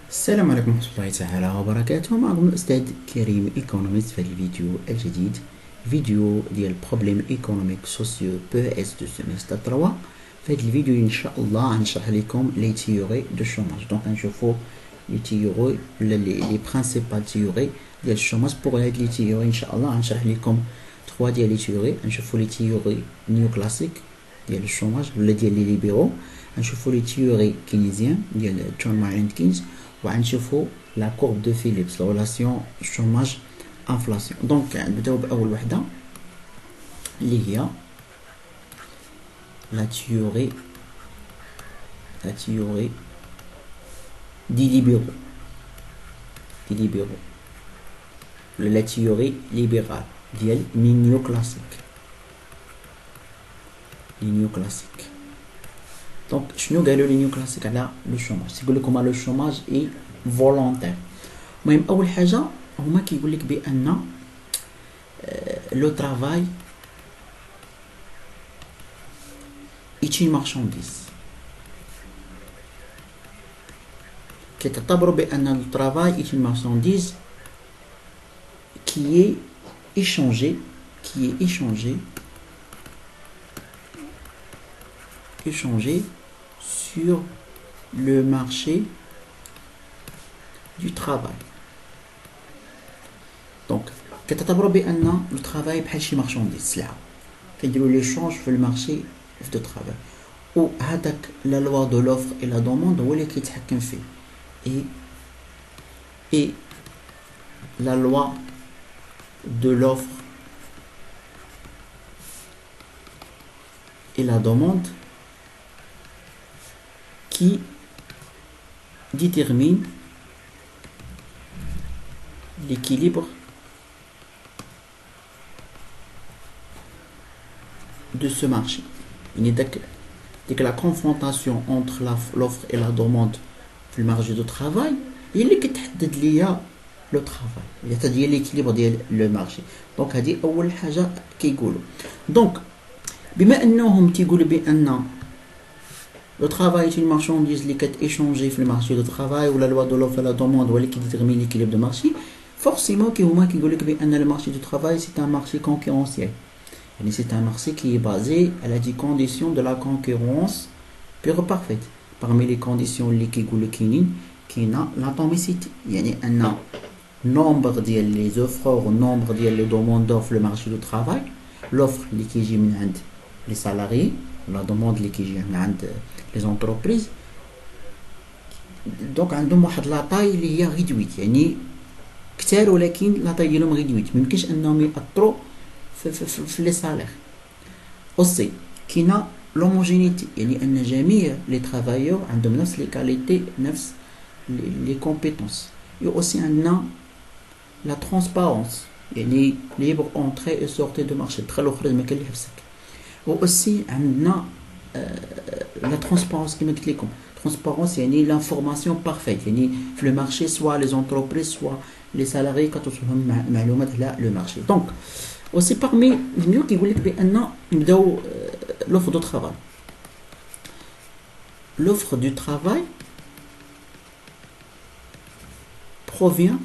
السلام عليكم ورحمة الله تعالى وبركاته. معكم الأستاذ كريم إيكونوميست في هذا الفيديو الجديد، فيديو ديال بروبليم إيكونوميك سوسيو بو اس دو سيمستر 3. في هذا الفيديو إن شاء الله غنشرح لكم لي تيوري دو شوماج. دونك غنشوفو لي تيوري ولا لي برينسيبال تيوري ديال الشوماج. بوغ هاد لي تيوري إن شاء الله غنشرح لكم 3 ديال لي تيوري. غنشوفو لي تيوري نيو كلاسيك ديال الشوماج ولا ديال لي ليبيرو، غنشوفو لي تيوري كينيزيان ديال جون مارين كينز، وغنشوفو لا كورب دو فيليبس، لا ريلاسيون شوماج انفلاسيون. دونك نبداو باول وحده اللي هي لا تيوري دي ليبيرو ولا لا تيوري ليبرال ديال لي نيو كلاسيك. دونك شنو قالوا لي نيو كلاسيك على لو شوماج؟ تيقول لكم لو شوماج اي فولونتير. المهم اول حاجه هما كيقول لك بان لو ترافاي ايتي مارشانديز، كيعتبروا بان لو ترافاي ايتي مارشانديز qui est échangé sur le marché du travail. Donc كتعتبروا بان لو ترافاي بحال شي مارشانديز، سلعه كيديروا لي شونج في المارشي دو ترافاي، وهذاك لا لوا دو لوفر اي لا دوموند هو اللي كيتحكم فيه. اي لا لوا de l'offre et la demande qui détermine l'équilibre de ce marché. Dès que la confrontation entre l'offre et la demande في المارشي دو travail هي اللي كتحدد ليا لو ترافاي، هي ليكيليبر ديال لو مارشي. دونك هذه اول حاجه كيقولوا. دونك بما انهم تيقولوا بان لو ترافاي سي مارشانديز اللي كتيشونجي في المارشي دو ترافاي، ولا لوا دو لوفر لا دوموند هو اللي كيديتيرمين ليكيليبر دو مارشي، فورسيمون هما كيقول لك بان لو مارشي دو ترافاي سي ان مارشي كونكورونسيال، يعني سي ان مارشي qui est basé à la conditions de la concurrence pure parfaite. parmi les conditions اللي كيقولوا كاينه l'atomicité، يعني ان nombre ديال لي زوفرور nombre ديال لي دوموندور في المارشي دو ترافاي، لوفر اللي كيجي من عند لي سالاري ولا دوموند اللي كيجي من عند لي زونتربريز، دونك عندهم واحد لاطاي اللي هي ريدويت، يعني كثار ولكن لاطاي ديالهم ريدويت، ميمكنش انهم ياثروا في لي سالير. اوسي كاينه لوموجينيتي، يعني ان جميع لي ترافايور عندهم نفس لي كاليتي نفس لي كومبيتونس. يو اوسي عندنا لا ترونسبارونس، يعني ليبر اونتري اي سورتي دو مارشي، دخل وخرج ما كاين اللي يحبسك. و اوسي عندنا لا ترونسبارونس كما قلت لكم، ترونسبارونس يعني لانفورماسيون بارفيت، يعني في لو مارشي سوا لي زونتربريز سوا لي سالاري كتوصلهم معلومات على لو مارشي. دونك اوسي باغمي الميو كيقول لك بان نبداو لوفر دو ترافاي. L'offre du travail provient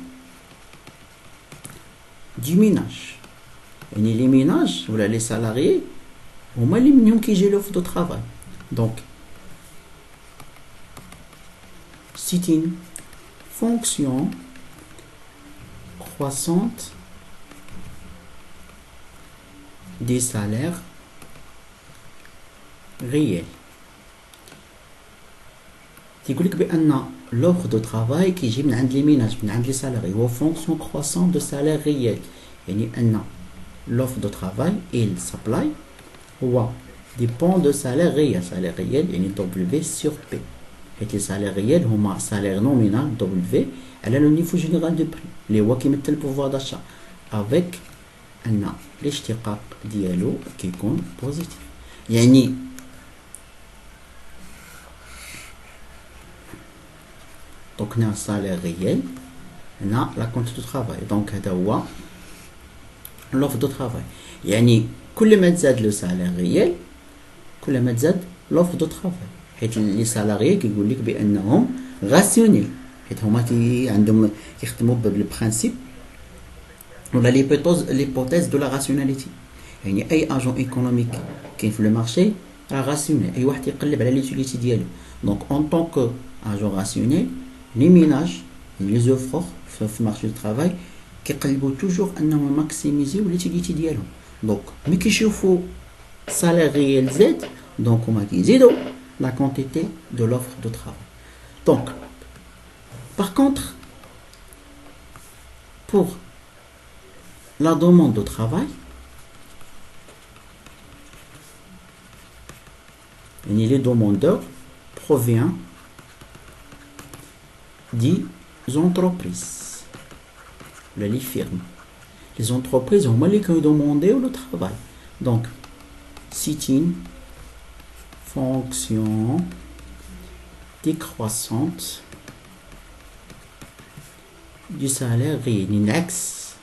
du ménage. يعني les ménages ولا les salariés هما اللي منهم كيجي l'offre de travail. Donc c'est une fonction croissante des salaires réels. تيقول لك بان لوفر دو ترافاي كيجي من عند لي ميناج، من عند لي سالاري، هو فونكسيون كروسون دو سالير ريال، يعني ان لوفر دو ترافاي اي السبلاي هو ديبون دو سالير ريال، سالير ريال يعني دبليو سور بي، حيت لي سالير ريال هما سالير نومينال دبليو على لو نيفو جينيرال دو بري اللي هو كيمثل البوفوار داشا، افيك ان الاشتقاق ديالو كيكون بوزيتيف. يعني دونك هنا السالير ريال، هنا لا كونت دو ترافاي، دونك هذا هو لوفر دو ترافاي. يعني كل ما تزاد لو سالير ريال كل ما تزاد لوفر دو ترافاي، حيت لي سالاريي كيقول لك بانهم غاسيونيل، حيت هما عندهم كيخدموا بالبرانسيب ولا l'hypothèse de la rationalité. يعني اي اجون ايكونوميك كاين في لو مارشي راه راسيونيل، اي واحد يقلب على ليتيليتي ديالو. دونك اون طونك اجون راسيونيل لي ميناج لي زوفرور في المارشي دو ترافاي كيقلبوا توجور انهم ماكسيميزيو ليتيليتي ديالهم. دونك ملي كيشوفوا salaire réel Z, donc on m'a dit zéro la quantité de l'offre de travail. Donc, par contre, pour la demande de travail, les demandeurs proviennent des entreprises, les firmes. Les entreprises ont mal demandé le travail. Donc, c'est une fonction décroissante du salaire réel, une axe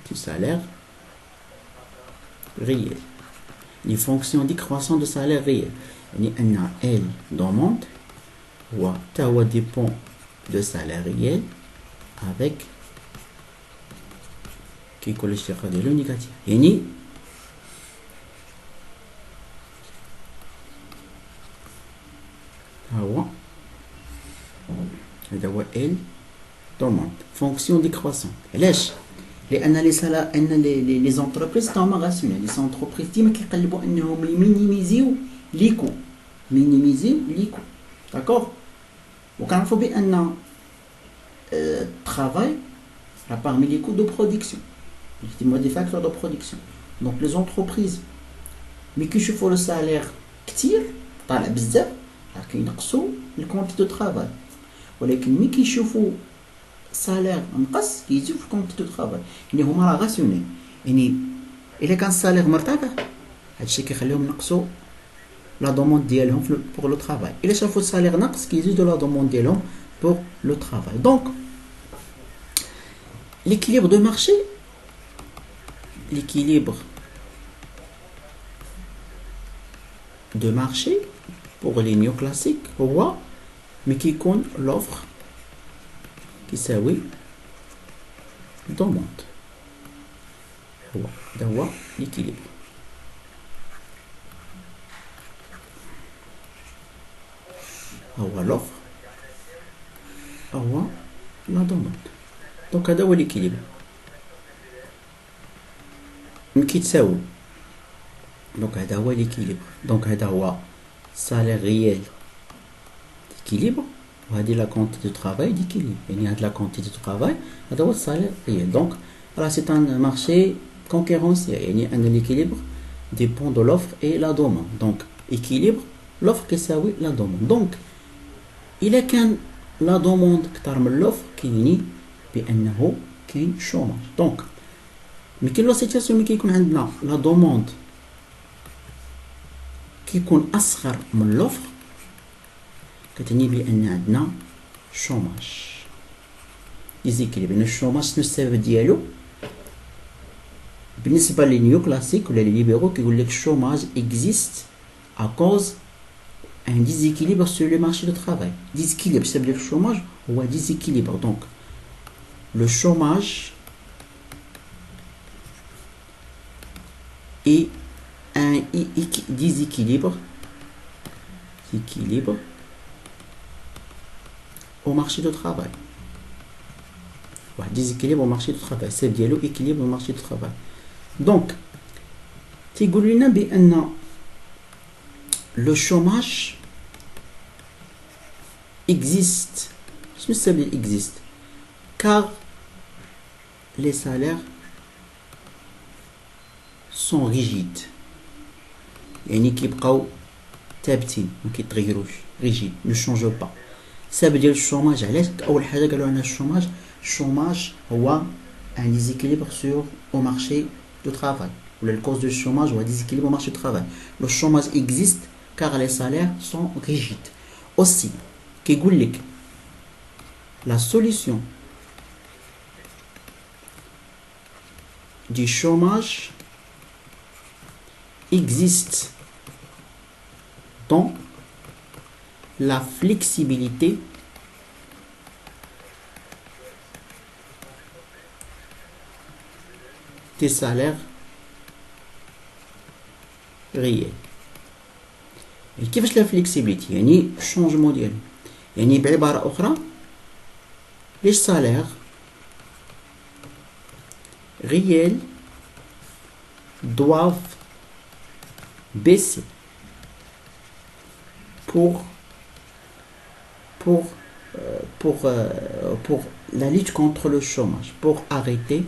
du salaire réel. Les fonctions décroissantes du salaire réel. Elle demande ou tawa dépend de salaire réel avec qui colle le négatif. هذا هو ال دوموند فونكسيون ديكروسون. علاش؟ لان لي زونتربريز تاهما غاسيونيل. لي زونتربريز ديما كيقلبوا انهم يمينيميزيو ليكو داكوغ. وكنعرفوا بان الترافاي راه parmi les coûts de production, des facteurs de production. Donc les entreprises ملي كيشوفوا لو سالير كتير طالع بزاف راه كينقصوا الكونتي دو ترافاي، ولكن ملي كيشوفوا سالير نقص كيزيدوا في الكونتي دو ترافاي. يعني هما راه غاسيونيل. يعني الا كان السالير مرتفع هادشي كيخليهم نقصوا لا دوموند ديالهم بور لو ترافاي. الا شافوا السالير ناقص كيزيدوا لا دوموند ديالهم بور لو ترافاي. دونك l'équilibre de marché, pour les néoclassiques هو ملي كيكون l'offre كيساوي demande. هذا هو l'équilibre. هو l'offre هو la demande. دونك هذا هو ليكيليبر. ملي كيتساووا دونك هذا هو ليكيليبر. دونك هذا هو سالير ريال ديكيليبر وهذه لا كونتيتي دو ترافاي ديكيليبر. يعني هاد لا كونتيتي دو ترافاي هذا هو السالير ريال. دونك راه سي ان مارشي كونكورونسيال. يعني ان ليكيليبر ديبون دو لوفر اي لا دوموند. دونك ايكيليبر لوفر كيساوي لا دوموند. دونك الا كان لا دوموند كتر من لوفر كيعني بانه كاين شوماج. دونك ملي كاين لا سيتياسيون ملي كيكون عندنا لا دوموند كيكون اصغر من لوفر كتعني بان عندنا شوماج ديزيكيليبر. بان الشوماج شنو السبب ديالو؟ بالنسبه لي نيو كلاسيك ولا لي ليبرو كيقول لك الشوماج اكزيست ا كوز ان ديزيكيليبر سور لو مارشي دو ترافاي. ديزيكيليبر السبب ديال الشوماج هو ديزيكيليبر. دونك le chômage est un déséquilibre au marché du travail. Déséquilibre au marché du travail. C'est bien l'équilibre au marché du travail. Donc, le chômage existe. Je sais qu'il existe. Car les salaires sont rigides. يعني كيبقاو ثابتين ما كيتغيروش ريجيد ne change pas. السبب ديال الشوماج علاش؟ اول حاجه قالوا لنا الشوماج هو ان ديزيكيليبر سور او مارشي دو ترافاي ولا الكوز دو الشوماج هو ديزيكيليبر au marché du travail. Le chômage existe car les salaires sont rigides. Aussi كيقول لك la solution du chômage existe dans la flexibilité des salaires réels. Et كيفاش لا flexibility يعني الشونجمون ديالو يعني بعبارة أخرى les salaires réels doivent baisser pour la lutte contre le chômage, pour arrêter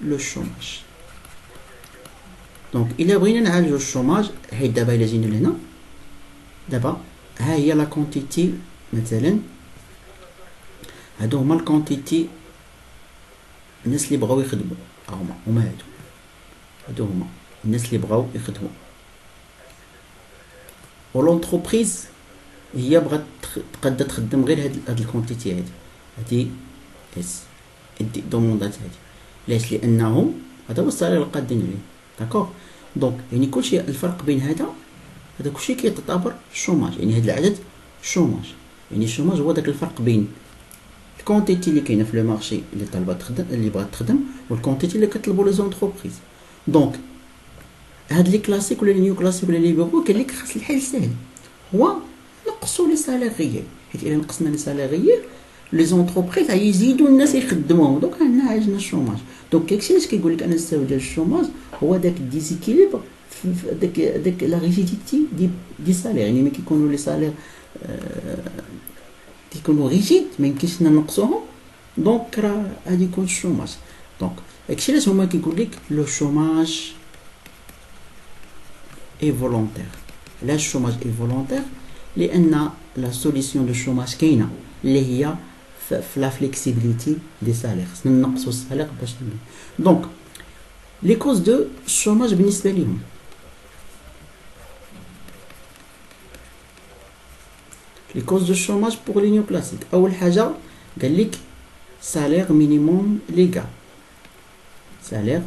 le chômage. Donc إلا بغينا نعالجو الشوماج حيت دابا إلا جينا لهنا دابا ها هي لا كونتيتي مثلا هادو هما الكونتيتي الناس اللي بغاو يخدموا هما هادو هما الناس اللي بغاو يخدموا و لونتربريز هي بغات تقدر تخدم غير هاد الكونتيتي هادي اس هادي دوموندات هادي علاش لانهم هذا هو السالير اللي قادين عليه داكوغ دونك يعني كلشي الفرق بين هذا كلشي كيعتبر الشوماج يعني هاد العدد الشوماج يعني الشوماج هو داك الفرق بين الكونتيتي اللي كاينه في لو مارشي اللي طالبه تخدم اللي بغات تخدم والكونتيتي اللي كطلبوا لي زونتربريز دونك هاد لي كلاسيك ولا لي نيو كلاسيك ولا لي بيرو قال لك خاص الحل سهل هو نقصوا لي سالاريين حيت الا نقصنا لي سالاريين لي زونتربريز غيزيدوا الناس يخدموهم دونك هنا عالجنا الشوماج دونك داكشي علاش كيقول لك انا السبب ديال الشوماج هو داك ديزيكيليبر داك لا ريجيديتي دي سالير يعني ملي كيكونوا لي سالير كيكونوا ريجيد ما يمكنش نقصوهم دونك راه غادي يكون الشوماج دونك داكشي علاش هما كيقول لك لو شوماج اي فولونتير علاش الشوماج اي فولونتير لان لا سوليسيون دو شوماج كاينه اللي هي في لا فليكسيبيليتي دي سالير خصنا نقصوا السالير باش دونك لي كوز دو الشوماج بالنسبه ليهم لي كوز دو الشوماج بوغ لي نيو كلاسيك اول حاجه قال لك سالير مينيموم ليغال سالير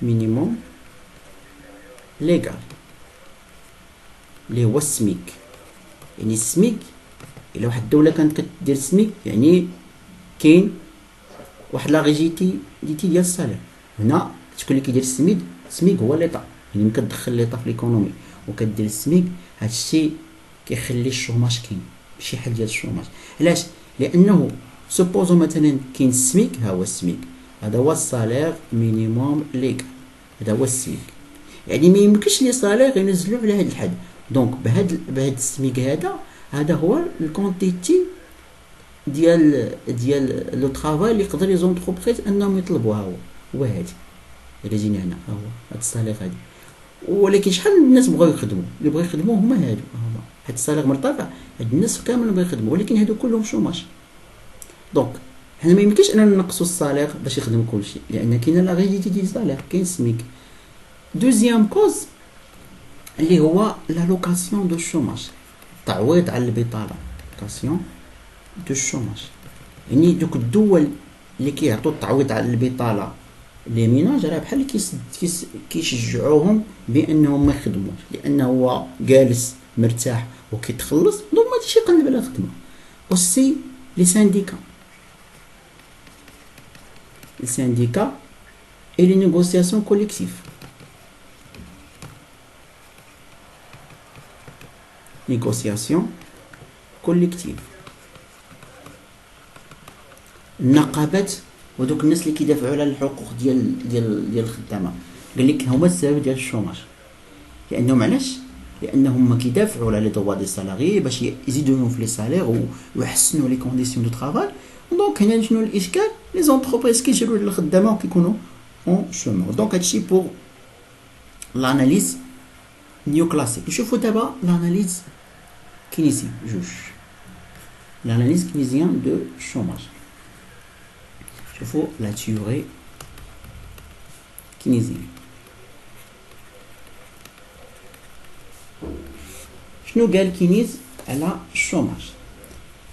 مينيموم ليغال اللي هو السميك يعني السميك الا واحد الدوله كانت كدير السميك يعني كاين واحد لا ريجيتي ديال السالير هنا شكون اللي كيدير السميك هو ليطا يعني ملي كتدخل ليطا في ليكونومي وكدير السميك هادشي كيخلي الشوماج كاين شي حل ديال الشوماج علاش لانه سوبوزو مثلا كاين السميك ها هو السميك هذا هو السالير مينيموم ليغال هذا هو السميك يعني ما يمكنش لي سالير ينزلوا على هذا الحد دونك بهاد السميك هذا هو الكونتيتي ديال لو طرافاي اللي يقدر لي زونتربريز انهم يطلبوها هو هادي الا جينا هنا هو هاد السالير هادي ولكن شحال من الناس بغاو يخدموا اللي بغاو يخدموا هما هادو هاد السالير مرتفع هاد الناس كامل بغاو يخدموا ولكن هادو كلهم شوماج دونك حنا ما يمكنش اننا نقصوا السالير باش يخدم كلشي لان كاينه لا ريجيتي ديال السالير كاين سميك دوزيام كوز اللي هو لا لوكاسيون دو شوماج تعويض على البطاله لوكاسيون دو شوماج يعني دوك الدول اللي كيعطوا التعويض على البطاله لي ميناج راه بحال كيشجعوهم بانهم ما يخدموش لانه هو جالس مرتاح وكيتخلص دونك ما تيجي يقلب على الخدمه والسي لي سانديكا اي لي نيغوسياسيون كوليكتيف نيغوسياسيون كوليكتيف النقابات ودوك الناس اللي كيدافعوا على الحقوق ديال الخدامه قال لك هما السبب ديال الشوماج لانهم علاش لانهم ما كيدافعوا على لي دوا دي سالاري باش يزيدوا لهم في لي سالير ويحسنوا لي كونديسيون دو طرافاي دونك هنا شنو الاشكال لي زونتربريز كيجيروا الخدامه وكيكونوا اون شومور دونك هادشي بور لاناليز نيو كلاسيك نشوفوا دابا لاناليز كينيزيان جوج l'analyse keynésienne de chômage. Il faut la théorie keynésienne. شنو قال كينيز على الشوماج؟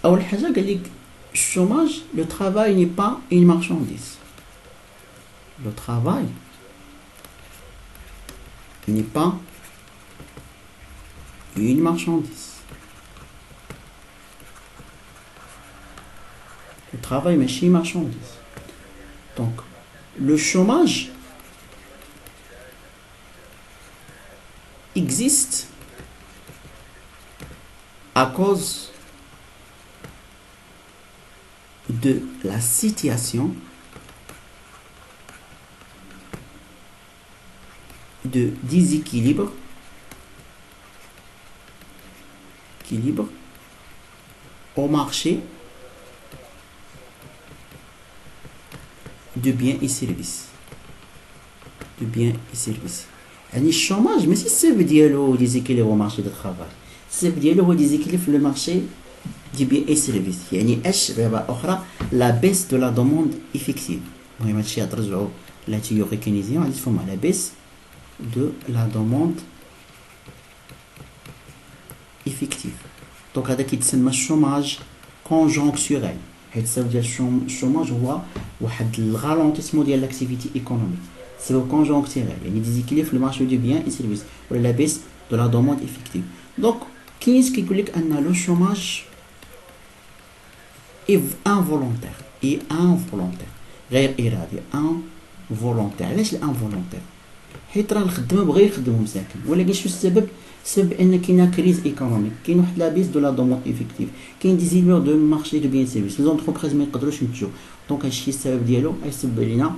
أول حاجة قال لك الشوماج le travail n'est pas une marchandise. Le travail n'est pas une marchandise. Le travail ماشي marchandise. Donc, le chômage existe à cause de la situation de déséquilibre au marché de biens et services. يعني الشوماج ماشي السبب ديالو ديزيكيليبر au marché du travail. السبب ديالو هو ديزيكيليبر في le marché du bien et services. يعني اش بعبارة أخرى la baisse de la demande effective. المهم هادشي غترجعو لا تيوري كينيزيون غادي تفهمو على baisse de la demande effective. دونك هذا كيتسمى الشوماج كونجونكتوريل، حيت السبب ديال الشوماج هو واحد الغالونتيسمون ديال لاكتيفيتي ايكونوميك. سبب كونجونكتوريل يعني ديزيكيليبر في المارشي دو بيان اي سيرفيس ولا لا بيس دو لا دوموند افيكتيف. دونك كاين ناس كيقول لك ان لو شوماج انفولونتير غير ارادي انفولونتير. علاش الانفولونتير؟ حيت راه الخدمه بغا يخدموا مساكن، ولكن شو السبب؟ السبب ان كاينه كريز ايكونوميك، كاين واحد لا بيس دو لا دوموند افيكتيف، كاين ديزيلور دو مارشي دو بيان سيرفيس، لي زونتربريز ما يقدروش ينتجوا. دونك هادشي السبب ديالو غيسبب لينا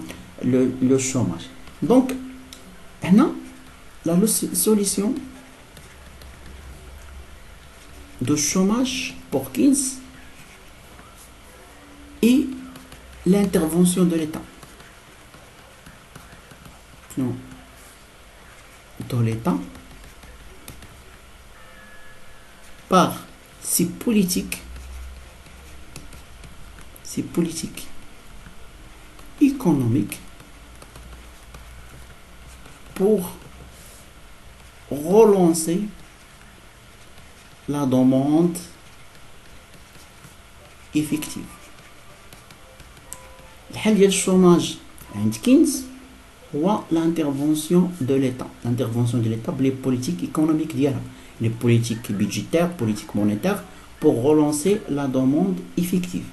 لو شوماج. دونك هنا لا سوليسيون دو شوماج pour Keynes et l'intervention de l'État. Non. De l'État par ses politiques économiques pour relancer la demande effective. الحل ديال الشوماج عند كينز هو l'intervention de l'État بلي بوليتيك ايكونوميك ديالها، les politiques budgétaires, politiques monétaires pour relancer la demande effective.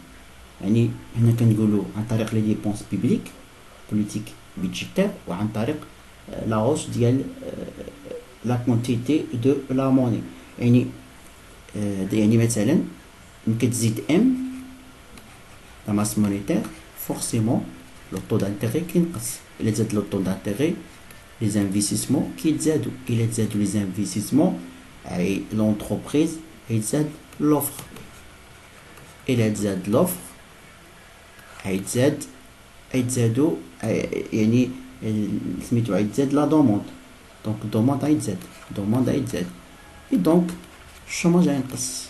يعني هنا كنقولوا عن طريق les dépenses publiques politique budgétaire وعن طريق la hausse ديال la quantité de la monnaie. يعني مثلا ملي كتزيد ام la masse monétaire forcément le taux d'intérêt كينقص. إلا تزاد le taux d'intérêt les investissements كيتزادوا. إلا تزادوا les investissements أي l'entreprise يتزاد l'offre. إلا تزاد l'offre يتزادوا يعني سميتو يتزاد لا دوموند. دونك الدوموند يتزاد et donc الشوماج غينقص.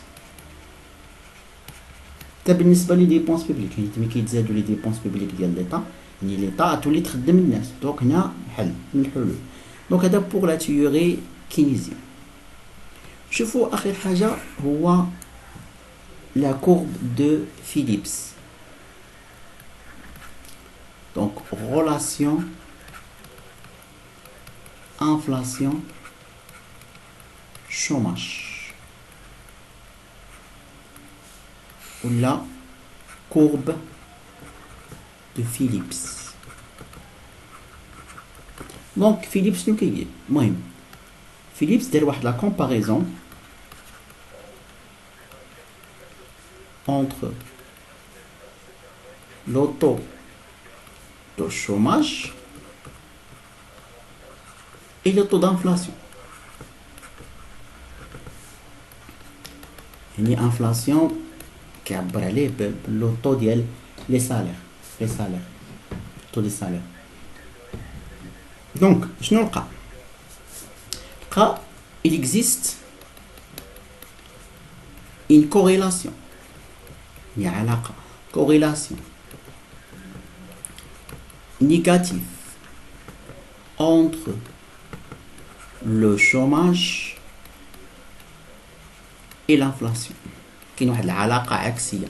حتى بالنسبه لي ديبونس بوبليك، يعني ملي كيتزادوا لي ديبونس بوبليك ديال ليطا يعني ليطا تولي تخدم الناس. دونك هنا حل من الحلول. دونك هذا بوغ لا تيوري كينيزيان. شوفوا اخر حاجه هو لا كورب دو فيليبس. دونك رولاسيون inflation chômage ou la courbe de Phillips. Donc Phillips شنو كيدير؟ المهم Phillips دار واحد la comparaison entre le taux de chômage et le taux d'inflation. يعني inflation كيعبر عليه باللو طو ديال لي سالير طو دي سالير. دونك شنو لقى il existe une corrélation، يعني علاقة corrélation négative entre le chômage et l'inflation. كاين واحد العلاقة عكسية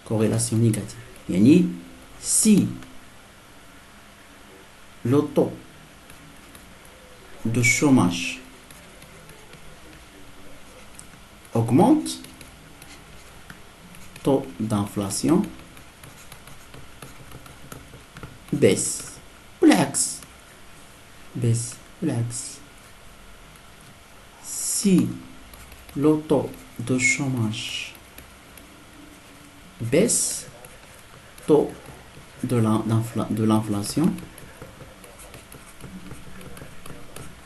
corrélation négative. يعني si le taux de chômage augmente, taux d'inflation baisse والعكس baisse والعكس. Si le taux de chômage baisse, taux de l'inflation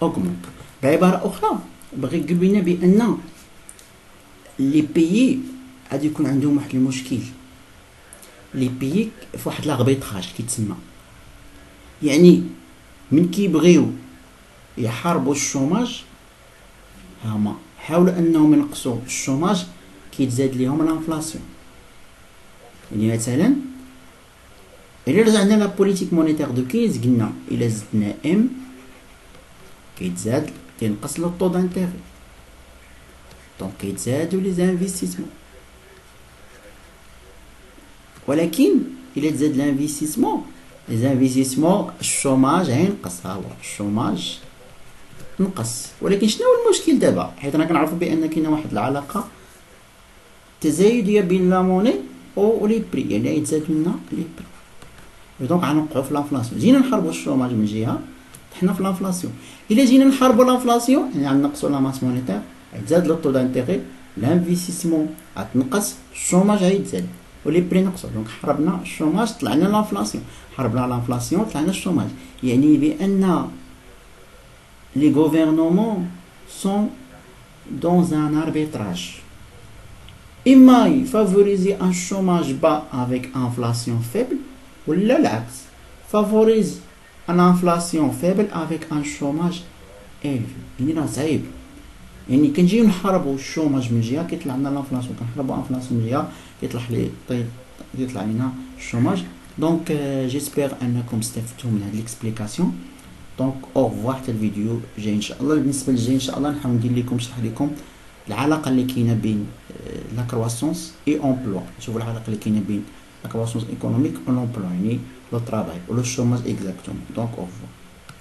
augmente. بعبارة أخرى بغي يقول لنا بأن لي بيي غادي يكون عندهم واحد المشكل. لي بيي في واحد لاغبيطراج كيتسمى، يعني من كيبغيو يحاربوا الشوماج هما حاولوا انهم ينقصوا الشوماج كيتزاد ليهم الانفلاسيون. يعني مثلا الا رجعنا لا بوليتيك مونيتير دو كيز قلنا الا زدنا ام كيتزاد كينقص لو طو دانتيغي، دونك كيتزادوا لي زانفيستيسمون. ولكن الا تزاد لانفيستيسمون لي زانفيستيسمون الشوماج غينقص. ها هو الشوماج نقص. ولكن شنو هو المشكل دابا؟ حيت انا كنعرفوا بان كاينه واحد العلاقه تزايديه بين لا موني و لي بري، يعني يتزاد لنا لي بري، دونك غنوقعوا في لانفلاسيون. جينا نحاربوا الشوماج من جهه، حنا في لانفلاسيون. الا جينا نحاربوا لانفلاسيون يعني غنقصوا لا ماس مونيتير، يتزاد لو طو دانتيغي، لانفيستيسمون غتنقص، الشوماج غيتزاد ولي بري نقصوا. دونك حاربنا الشوماج طلعنا لانفلاسيون، حاربنا لانفلاسيون طلعنا الشوماج. يعني بان les gouvernements sont dans un arbitrage. إما favoriser un chômage bas avec inflation faible ولا العكس favorise une inflation faible avec un chômage élevé. يعني راه صعيب، يعني كنجيو نحاربوا الشوماج من جهه كيطلع لنا لانفلاسيون، كنحاربوا الانفلاسيون من جهه كيطلع لنا الشوماج. دونك جيسبر انكم استفدتوا من هذه الاكسبليكاسيون. دونك او ريفوار حتى الفيديو جاي ان شاء الله. بالنسبه للجاي ان شاء الله نحاول ندير لكم نشرح لكم العلاقه اللي كاينه بين لا كرواسونس اي امبلوا. شوفوا العلاقه اللي كاينه بين لا كرواسونس ايكونوميك و لومبلوا، يعني لو طرافاي و لو شوماج اكزاكتومون. دونك او ريفوار.